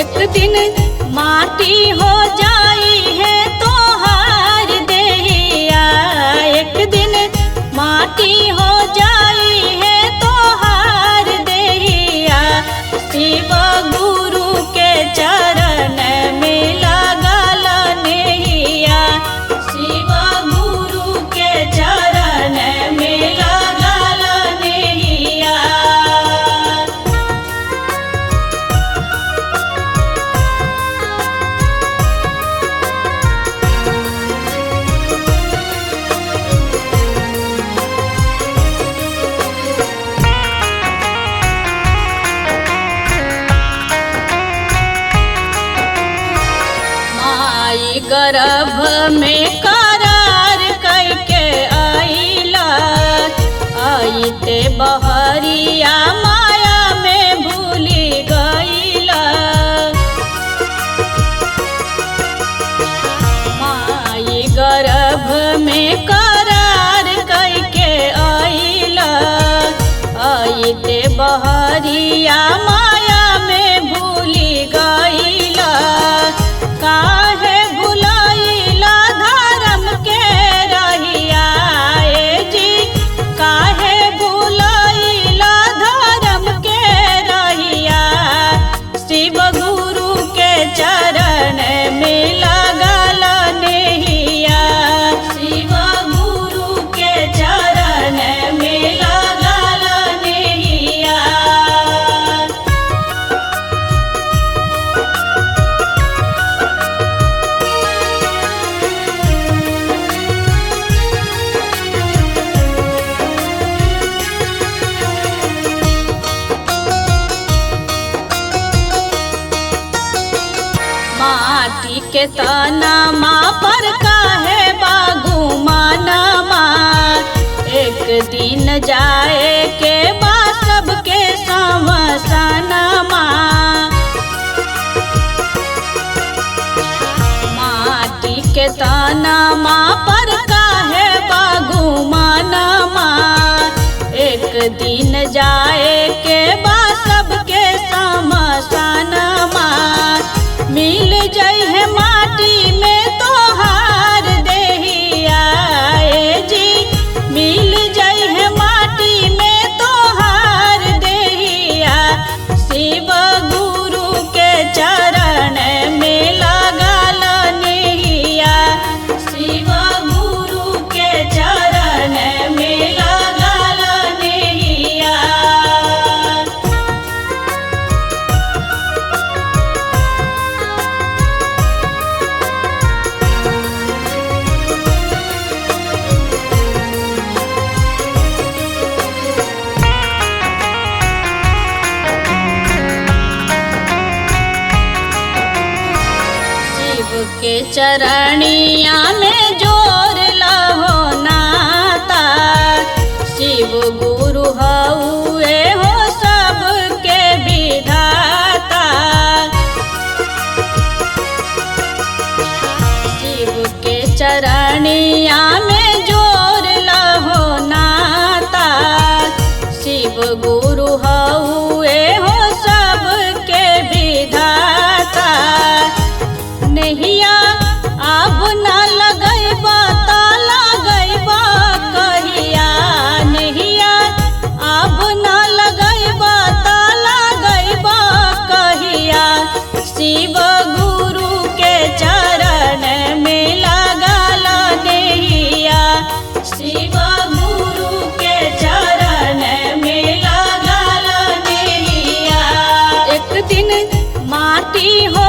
एक दिन माटी हो जाई है तोहार देहिया, एक दिन माटी हो जाई है तोहार देहिया। शिव गुरु के चरण में लगल नेहिया, शिव गुरु के चरण में लगल नेहिया। माई गर्भ में करार करके आइला, आइते बहरिया माया में भूली गइला। माई गर्भ में करार करके आइला, आइते बहरिया माया में भूली गइला। काहे भुलाइला धर्म के रहिया ए जी, काहे भुलाइला धर्म के रहिया। शिव गुरु के चरण में लगल नेहिया, शिव गुरु के चरण में लगल नेहिया। माटी के तनमा पर काहे बागु मानमा, एक दिन जाए के बा सबके समसनमा। माटी के तनमा पर काहे बागु मानमा, एक दिन जाए के बा सबके समसनमा। मिल जाई है माटी में तोहार देहिया ए जी, मिल जाई है माटी में तोहार देहिया। शिव गुरु के चरण में लगल नेहिया, शिव गुरु के चरण में लगल नेहिया। शिव के चरणिया में जोर लहो नाता, शिव गुरु हउए हो सबके विधाता। शिव के चरणिया में जोर लहो नाता, शिव गुरु हउए हो सबके विधाता। नहिया अब न लगैबा त लगैबा कहिया, नहिया अब न लगैबा त लगैबा कहिया। शिव गुरु के चरण में लगल नेहिया, शिव गुरु के चरण में लगल नेहिया। एक दिन माटी हो